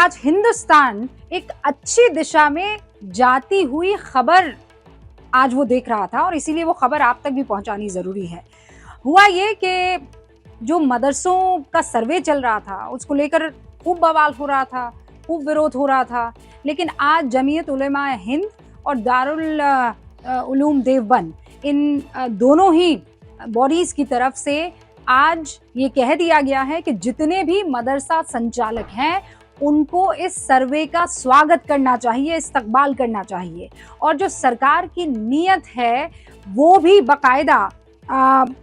आज हिंदुस्तान एक अच्छी दिशा में जाती हुई खबर आज वो देख रहा था और इसीलिए वो खबर आप तक भी पहुंचानी जरूरी है। हुआ ये कि जो मदरसों का सर्वे चल रहा था उसको लेकर खूब बवाल हो रहा था, खूब विरोध हो रहा था, लेकिन आज जमीयत उलेमा हिंद और दारुल उलूम देवबंद इन दोनों ही बॉडीज की तरफ से आज ये कह दिया गया है कि जितने भी मदरसा संचालक हैं उनको इस सर्वे का स्वागत करना चाहिए, इस्तकबाल करना चाहिए और जो सरकार की नीयत है वो भी बाकायदा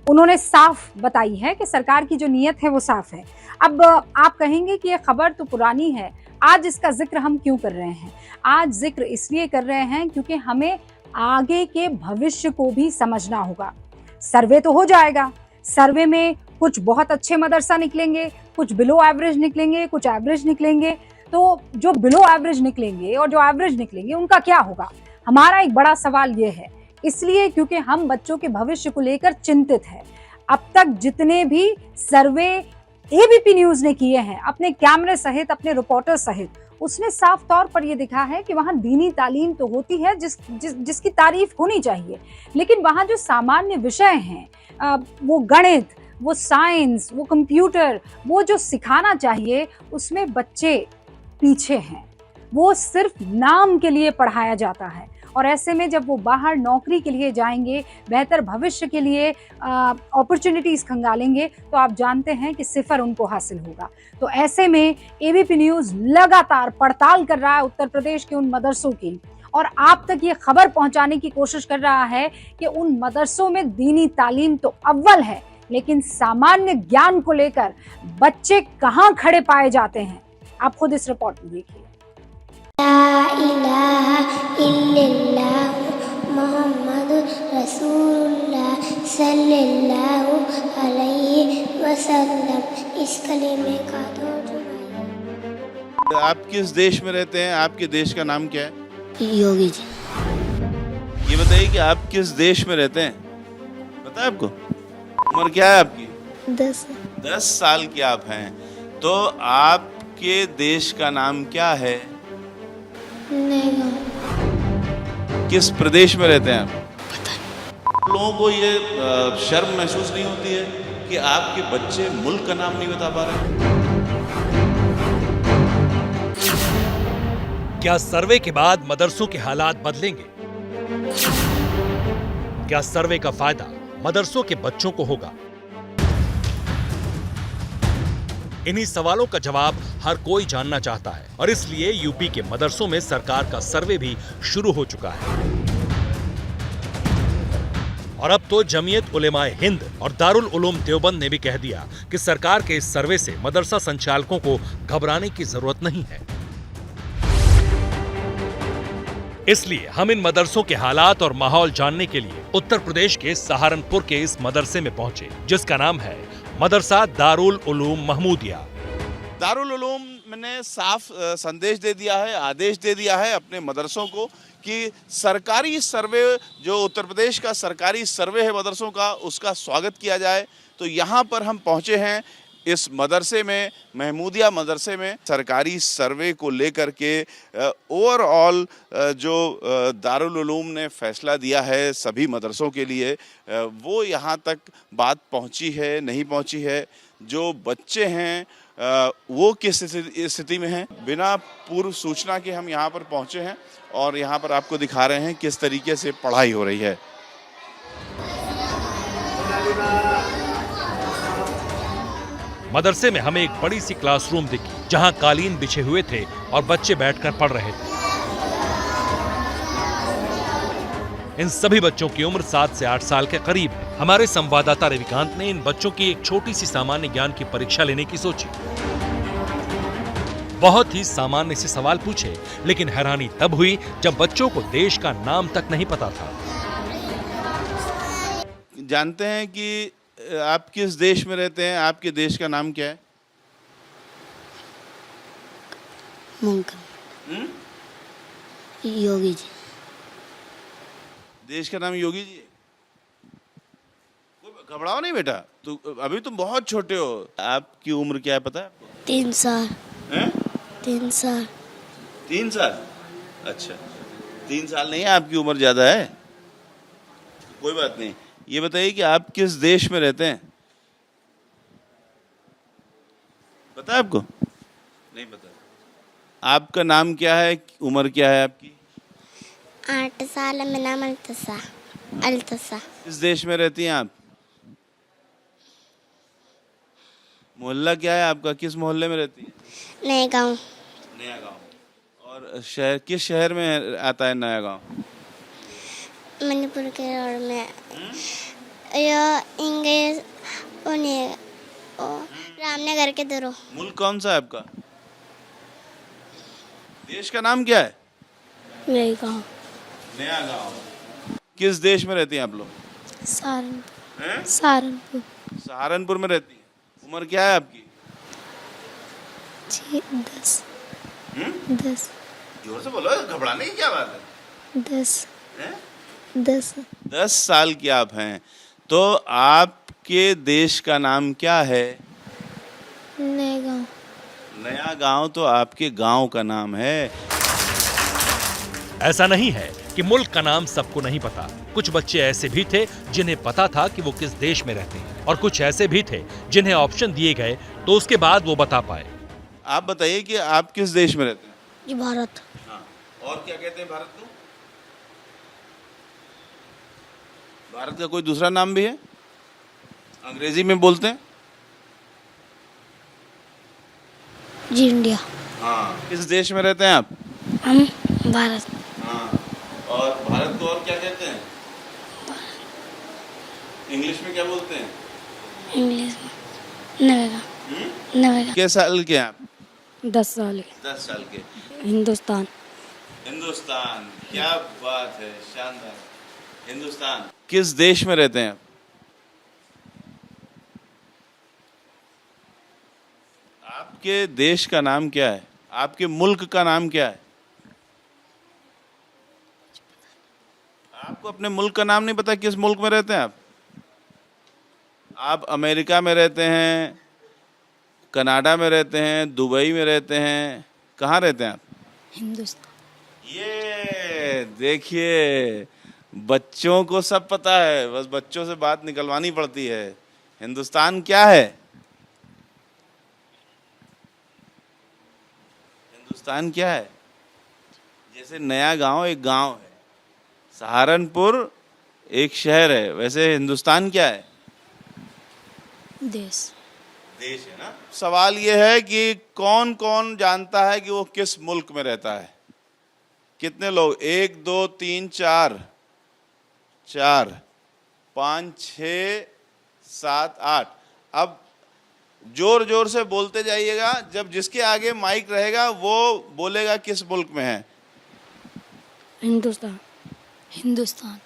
उन्होंने साफ बताई है कि सरकार की जो नीयत है वो साफ है। अब आप कहेंगे कि ये खबर तो पुरानी है, आज इसका जिक्र हम क्यों कर रहे हैं? आज जिक्र इसलिए कर रहे हैं क्योंकि हमें आगे के भविष्य को भी समझना होगा। सर्वे तो हो जाएगा, सर्वे में कुछ बहुत अच्छे मदरसा निकलेंगे, कुछ बिलो एवरेज निकलेंगे, कुछ एवरेज निकलेंगे। तो जो बिलो एवरेज निकलेंगे और जो एवरेज निकलेंगे उनका क्या होगा? हमारा एक बड़ा सवाल ये है, इसलिए क्योंकि हम बच्चों के भविष्य को लेकर चिंतित हैं। अब तक जितने भी सर्वे एबीपी न्यूज ने किए हैं अपने कैमरे सहित, अपने रिपोर्टर सहित, उसने साफ तौर पर यह दिखा है कि वहां दीनी तालीम तो होती है जिसकी तारीफ होनी चाहिए, लेकिन वहां जो सामान्य विषय हैं वो गणित, वो साइंस, वो कंप्यूटर, वो जो सिखाना चाहिए उसमें बच्चे पीछे हैं। वो सिर्फ नाम के लिए पढ़ाया जाता है और ऐसे में जब वो बाहर नौकरी के लिए जाएंगे, बेहतर भविष्य के लिए अपॉर्चुनिटीज खंगालेंगे, तो आप जानते हैं कि सिफर उनको हासिल होगा। तो ऐसे में एबीपी न्यूज लगातार पड़ताल कर रहा है उत्तर प्रदेश के उन मदरसों की और आप तक ये खबर पहुंचाने की कोशिश कर रहा है कि उन मदरसों में दीनी तालीम तो अव्वल है, लेकिन सामान्य ज्ञान को लेकर बच्चे कहां खड़े पाए जाते हैं। आप खुद इस रिपोर्ट में देखिए। ला इलाहा इल्लल्लाह मुहम्मदुर रसूलुल्लाह सल्लल्लाहु अलैहि वसल्लम। इस कलीमे का तो आप किस देश में रहते हैं? आपके देश का नाम क्या है? योगी जी। ये बताइए कि आप किस देश में रहते हैं? पता है आपको? उम्र क्या है आपकी? 10 साल की आप हैं। तो आपके देश का नाम क्या है? किस प्रदेश में रहते हैं आप? लोगों को ये शर्म महसूस नहीं होती है कि आपके बच्चे मुल्क का नाम नहीं बता पा रहे? क्या सर्वे के बाद मदरसों के हालात बदलेंगे? क्या सर्वे का फायदा मदरसों के बच्चों को होगा? इन्हीं सवालों का जवाब हर कोई जानना चाहता है और इसलिए यूपी के मदरसों में सरकार का सर्वे भी शुरू हो चुका है। और अब तो जमीयत उलेमा हिंद और दारुल उलूम देवबंद ने भी कह दिया कि सरकार के इस सर्वे से मदरसा संचालकों को घबराने की जरूरत नहीं है। इसलिए हम इन मदरसों के हालात और माहौल जानने के लिए उत्तर प्रदेश के सहारनपुर के इस मदरसे में पहुंचे, जिसका नाम है मदरसा दारुल उलूम महमूदिया। दारुल उलूम ने साफ संदेश दे दिया है, आदेश दे दिया है अपने मदरसों को कि सरकारी सर्वे, जो उत्तर प्रदेश का सरकारी सर्वे है मदरसों का, उसका स्वागत किया जाए। तो यहाँ पर हम पहुँचे हैं इस मदरसे में, महमूदिया मदरसे में, सरकारी सर्वे को लेकर के ओवरऑल जो दारुल उलूम ने फैसला दिया है सभी मदरसों के लिए, वो यहाँ तक बात पहुँची है, नहीं पहुँची है। जो बच्चे हैं वो किस स्थिति में हैं, बिना पूर्व सूचना के हम यहाँ पर पहुँचे हैं और यहाँ पर आपको दिखा रहे हैं किस तरीके से पढ़ाई हो रही है। मदरसे में हमें एक बड़ी सी क्लासरूम दिखी जहां कालीन बिछे हुए थे और बच्चे बैठकर पढ़ रहे थे। इन सभी बच्चों की उम्र 7 से 8 साल के करीब है। हमारे संवाददाता रविकांत ने इन बच्चों की एक छोटी सी सामान्य ज्ञान की परीक्षा लेने की सोची। बहुत ही सामान्य से सवाल पूछे, लेकिन हैरानी तब हुई जब बच्चों को देश का नाम तक नहीं पता था। जानते हैं कि आप किस देश में रहते हैं? आपके देश का नाम क्या है? योगी जी। देश का नाम योगी जी? घबराओ नहीं बेटा, तो अभी तुम बहुत छोटे हो। आपकी उम्र क्या है पता है आपको? 3 साल। 3 साल 3 साल? अच्छा, 3 साल नहीं है, आपकी उम्र ज़्यादा है, कोई बात नहीं। ये बताइए कि आप किस देश में रहते हैं? पता है आपको? नहीं पता। आपका नाम क्या है, उम्र क्या है आपकी? 8 साल है। मेरा नाम अल्तसा। किस देश में रहती हैं आप? मोहल्ला क्या है आपका, किस मोहल्ले में रहती हैं? नए गाँव। नया गांव। और शहर, किस शहर में आता है नया गांव? मणिपुर के रोड में। यह इंग्लिश उन्हें रामनगर के दूर। मुल्क कौन सा है आपका? देश का नाम क्या है? नए गाँव। नया गांव। किस देश में रहती हैं आप लोग? सहारनपुर। हैं? सहारनपुर। सहारनपुर में रहती हैं। उम्र क्या है आपकी? 10। 10। जोर से बोलो, घबराने की क्या बात है? 10। हैं? 10। 10 साल की आप हैं, तो आपके देश का नाम क्या है? नए गाँव। नया गांव तो आपके गांव का नाम है। ऐसा नहीं है कि मुल्क का नाम सबको नहीं पता। कुछ बच्चे ऐसे भी थे जिन्हें पता था कि वो किस देश में रहते हैं, और कुछ ऐसे भी थे जिन्हें ऑप्शन दिए गए तो उसके बाद वो बता पाए। आप बताइए कि आप किस देश में रहते हैं? जी भारत। हाँ। और क्या कहते हैं भारत को? भारत का कोई दूसरा नाम भी है? अंग्रेजी में बोलते हैं? जी इंडिया। हाँ। किस देश में रहते हैं आप? हम भारत। हाँ। और भारत को और क्या कहते हैं? इंग्लिश में क्या बोलते हैं? इंग्लिश में नवेगा। किस साल के हैं आप? 10 साल के। 10 साल के। हिंदुस्तान। हिंदुस्तान, क्या बात है, शानदार। हिंदुस्तान। किस देश में रहते हैं आप? आपके देश का नाम क्या है? आपके मुल्क का नाम क्या है? आपको अपने मुल्क का नाम नहीं पता? किस मुल्क में रहते हैं आप? आप अमेरिका में रहते हैं, कनाडा में रहते हैं, दुबई में रहते हैं, कहाँ रहते हैं आप? हिंदुस्तान। ये देखिए, बच्चों को सब पता है, बस बच्चों से बात निकलवानी पड़ती है। हिंदुस्तान क्या है? हिंदुस्तान क्या है? जैसे नया गांव एक गांव है, सहारनपुर एक शहर है, वैसे हिंदुस्तान क्या है? देश। देश है ना। सवाल ये है कि कौन कौन जानता है कि वो किस मुल्क में रहता है? कितने लोग? 1 2 3 4 5 6 7 8। अब जोर जोर से बोलते जाइएगा, जब जिसके आगे माइक रहेगा वो बोलेगा किस मुल्क में है। हिंदुस्तान। हिंदुस्तान।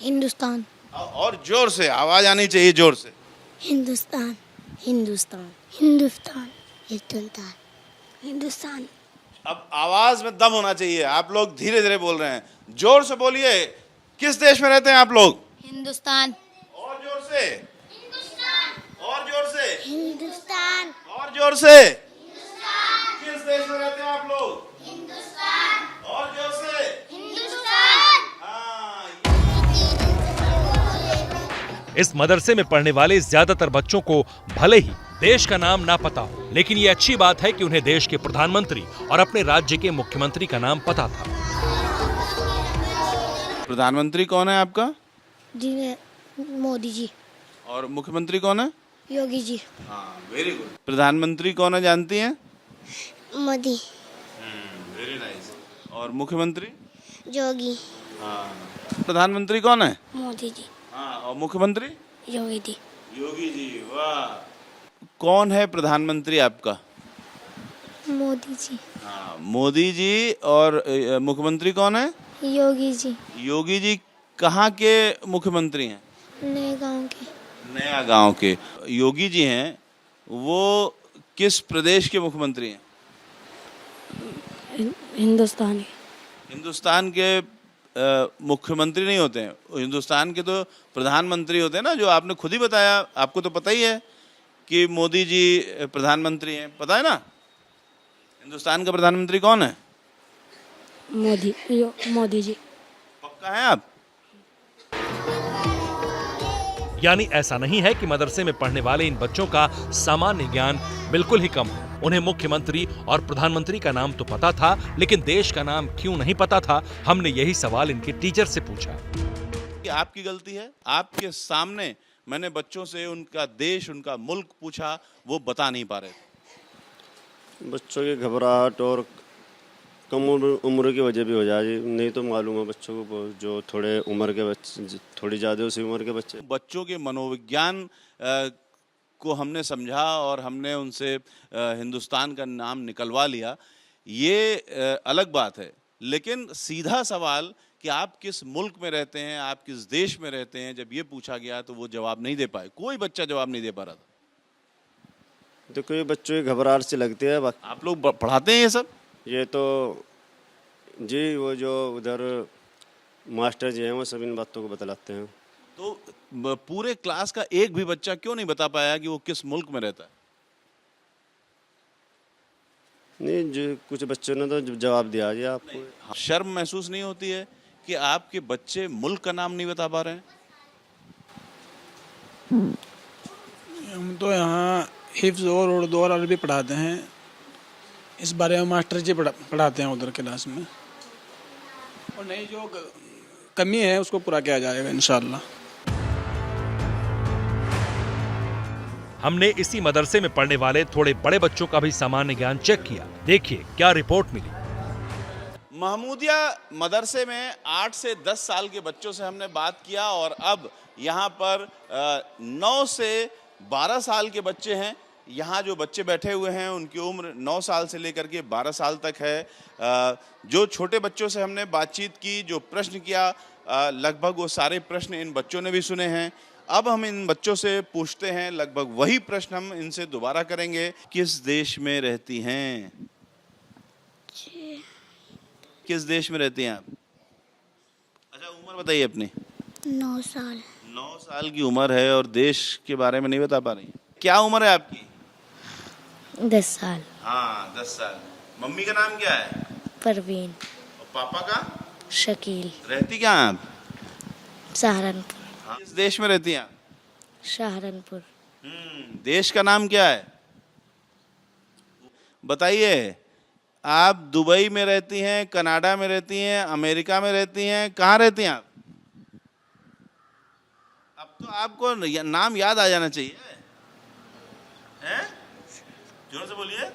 हिंदुस्तान। और जोर से आवाज आनी चाहिए, जोर से। हिंदुस्तान। हिंदुस्तान। हिंदुस्तान। हिंदुस्तान। हिंदुस्तान। अब आवाज में दम होना चाहिए। आप लोग धीरे धीरे बोल रहे हैं, जोर से बोलिए। किस देश में रहते हैं आप लोग? हिंदुस्तान। और जोर से। और जोर से। हिंदुस्तान। और जोर से। किस देश में रहते हैं आप लोग? हिंदुस्तान। और जोर से। हिंदुस्तान। हाँ। इस मदरसे में पढ़ने वाले ज्यादातर बच्चों को भले ही देश का नाम ना पता हो, लेकिन ये अच्छी बात है कि उन्हें देश के प्रधानमंत्री और अपने राज्य के मुख्यमंत्री का नाम पता था। प्रधानमंत्री कौन है आपका? जी मोदी जी। और मुख्यमंत्री कौन है? योगी जी। हाँ, वेरी गुड। प्रधानमंत्री कौन है जानती हैं? मोदी। Very nice. और मुख्यमंत्री? योगी। हाँ। प्रधानमंत्री कौन है? मोदी जी। हाँ। और मुख्यमंत्री? योगी जी। योगी जी। वाह। कौन है प्रधानमंत्री आपका? मोदी जी। हाँ, मोदी जी। और मुख्यमंत्री कौन है? योगी जी। योगी जी कहाँ के मुख्यमंत्री हैं? नए गाँव के। नया गांव के। योगी जी हैं, वो किस प्रदेश के मुख्यमंत्री हैं? हिंदुस्तान के। हिंदुस्तान के मुख्यमंत्री नहीं होते हैं, हिंदुस्तान के तो प्रधानमंत्री होते हैं ना, जो आपने खुद ही बताया। आपको तो पता ही है कि मोदी जी प्रधानमंत्री हैं, पता है ना? हिंदुस्तान का प्रधानमंत्री कौन है? मोदी जी। पक्का है आप? यानी ऐसा नहीं है कि मदरसे में पढ़ने वाले इन बच्चों का सामान्य ज्ञान बिल्कुल ही कम है। उन्हें मुख्यमंत्री और प्रधानमंत्री का नाम तो पता था, लेकिन देश का नाम क्यों नहीं पता था? हमने यही सवाल इनके टीचर से पूछा। कि आपकी गलती है? आपके सामने मैंने बच्चों से उनका देश, उनका मुल्क पूछा, वो बता नहीं पा रहे थे। बच्चों की घबराहट और कम उम्र की वजह भी हो जाए, नहीं तो मालूम है बच्चों को, जो थोड़े उम्र के बच्चे, थोड़ी ज़्यादा उसी उम्र के बच्चों के मनोविज्ञान को हमने समझा और हमने उनसे हिंदुस्तान का नाम निकलवा लिया, ये अलग बात है। लेकिन सीधा सवाल कि आप किस मुल्क में रहते हैं, आप किस देश में रहते हैं, जब ये पूछा गया तो वो जवाब नहीं दे पाए। कोई बच्चा जवाब नहीं दे पा रहा था। तो कोई बच्चों की घबराहट से लगती है। आप लोग पढ़ाते हैं ये सब? ये तो जी, वो जो उधर मास्टर जी हैं वो सब इन बातों को बतलाते हैं। तो पूरे क्लास का एक भी बच्चा क्यों नहीं बता पाया कि वो किस मुल्क में रहता है? नहीं, जो कुछ बच्चों ने तो जवाब दिया जी आपको। शर्म महसूस नहीं होती है कि आपके बच्चे मुल्क का नाम नहीं बता पा रहे हैं? हम तो यहाँ हिफ्ज़ और उर्दू और अरबी पढ़ाते हैं। इस बारे में मास्टर जी पढ़ाते हैं उधर क्लास में, और नहीं जो कमी है उसको पूरा किया जाएगा इंशाअल्लाह। हमने इसी मदरसे में पढ़ने वाले थोड़े बड़े बच्चों का भी सामान्य ज्ञान चेक किया। देखिए क्या रिपोर्ट मिली। महमूदिया मदरसे में 8 से 10 साल के बच्चों से हमने बात किया और अब यहाँ पर 9 से 12 साल के बच्चे हैं। यहाँ जो बच्चे बैठे हुए हैं उनकी उम्र 9 साल से लेकर के 12 साल तक है। जो छोटे बच्चों से हमने बातचीत की, जो प्रश्न किया, लगभग वो सारे प्रश्न इन बच्चों ने भी सुने हैं। अब हम इन बच्चों से पूछते हैं, लगभग वही प्रश्न हम इनसे दोबारा करेंगे। किस देश में रहती हैं? किस देश में रहती हैं आप? अच्छा, उम्र बताइए अपनी। 9 साल। 9 साल की उम्र है और देश के बारे में नहीं बता पा रही। क्या उम्र है आपकी? 10 साल। हाँ, 10 साल। मम्मी का नाम क्या है? परवीन। और पापा का? शकील। रहती क्या हैं आप? सहारनपुर। हाँ। किस देश में रहती हैं आप? सहारनपुर। देश का नाम क्या है बताइए। आप दुबई में रहती हैं, कनाडा में रहती हैं, अमेरिका में रहती हैं, कहाँ रहती हैं आप? अब तो आपको नाम याद आ जाना चाहिए। हैं? जोर से बोलिए।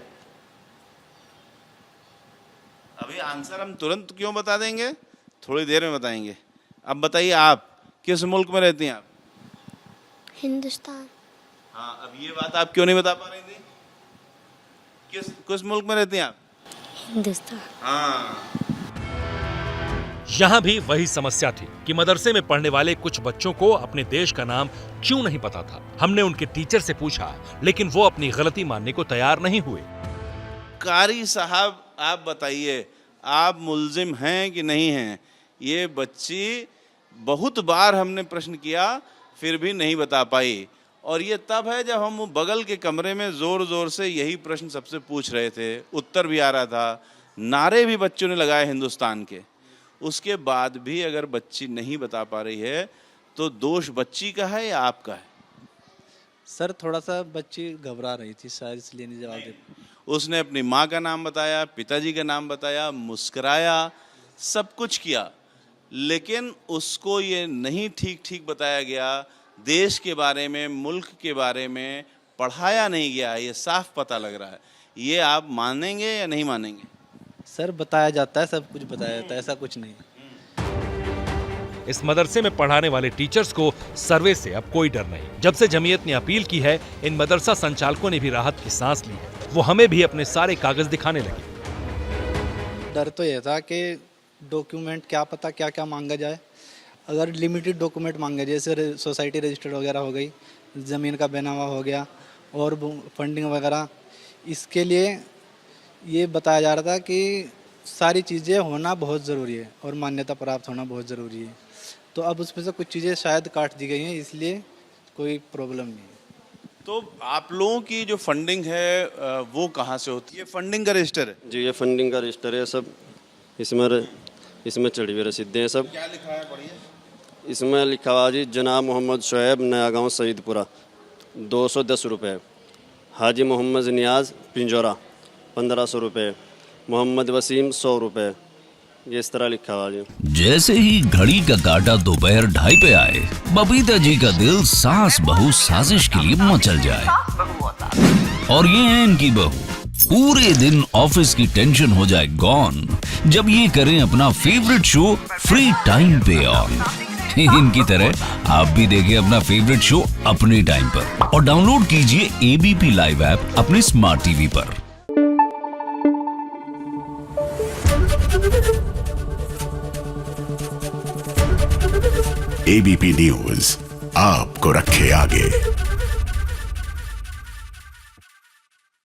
अभी आंसर हम तुरंत क्यों बता देंगे, थोड़ी देर में बताएंगे। अब बताइए आप किस मुल्क में रहती हैं आप? हिंदुस्तान। हाँ, अब ये बात आप क्यों नहीं बता पा रही थी? किस मुल्क में रहती हैं आप? हिंदुस्तान। हाँ। यहाँ भी वही समस्या थी कि मदरसे में पढ़ने वाले कुछ बच्चों को अपने देश का नाम क्यों नहीं पता था। हमने उनके टीचर से पूछा, लेकिन वो अपनी गलती मानने को तैयार नहीं हुए। कारी साहब, आप बताइए, आप मुल्जिम हैं कि नहीं हैं? ये बच्ची बहुत बार हमने प्रश्न किया, फिर भी नहीं बता पाई। और ये तब है जब हम बगल के कमरे में ज़ोर ज़ोर से यही प्रश्न सबसे पूछ रहे थे, उत्तर भी आ रहा था, नारे भी बच्चों ने लगाए हिंदुस्तान के। उसके बाद भी अगर बच्ची नहीं बता पा रही है तो दोष बच्ची का है या आपका है? सर थोड़ा सा बच्ची घबरा रही थी शायद, इसलिए नहीं जवाब दे। उसने अपनी माँ का नाम बताया, पिताजी का नाम बताया, मुस्कराया, सब कुछ किया, लेकिन उसको ये नहीं ठीक बताया गया, देश के बारे में, मुल्क के बारे में पढ़ाया नहीं गया। ये साफ पता लग रहा है। ये आप मानेंगे या नहीं मानेंगे? सर बताया जाता है, सब कुछ बताया जाता है, ऐसा कुछ नहीं। इस मदरसे में पढ़ाने वाले टीचर्स को सर्वे से अब कोई डर नहीं। जब से जमीयत ने अपील की है, इन मदरसा संचालकों ने भी राहत की सांस ली है। वो हमें भी अपने सारे कागज दिखाने लगे। डर तो यह था कि डॉक्यूमेंट क्या पता क्या क्या मांगा जाए। अगर लिमिटेड डॉक्यूमेंट मांगे, जैसे सोसाइटी रजिस्टर्ड वगैरह हो गई, ज़मीन का बैनामा हो गया और फंडिंग वगैरह, इसके लिए ये बताया जा रहा था कि सारी चीज़ें होना बहुत ज़रूरी है और मान्यता प्राप्त होना बहुत ज़रूरी है। तो अब उसमें से कुछ चीज़ें शायद काट दी गई हैं, इसलिए कोई प्रॉब्लम नहीं है। तो आप लोगों की जो फंडिंग है वो कहाँ से होती है? फंडिंग का रजिस्टर है? जी, ये फंडिंग का रजिस्टर है सब। इसमें चढ़ी हुई रसीदें हैं सब। क्या लिखा है, पढ़िए। इसमें लिखा हुआ जी, जनाब मोहम्मद शुएब, नया गाँव सईदपुरा 210 रुपये। हाजी मोहम्मद नियाज पिंजौरा 1500 रुपये। मोहम्मद वसीम 100 रुपये। ये इस तरह लिखा हुआ जी। जैसे ही घड़ी का काटा दोपहर 2:30 पे आए, बबीता जी का दिल सास बहू साजिश के लिए मचल जाए। और ये है इनकी बहू, पूरे दिन ऑफिस की टेंशन हो जाए गॉन जब ये करें अपना फेवरेट शो फ्री टाइम पे ऑन। इनकी तरह आप भी देखें अपना फेवरेट शो अपने टाइम पर और डाउनलोड कीजिए ABP लाइव ऐप अपने स्मार्ट टीवी पर। ABP न्यूज आपको रखे आगे।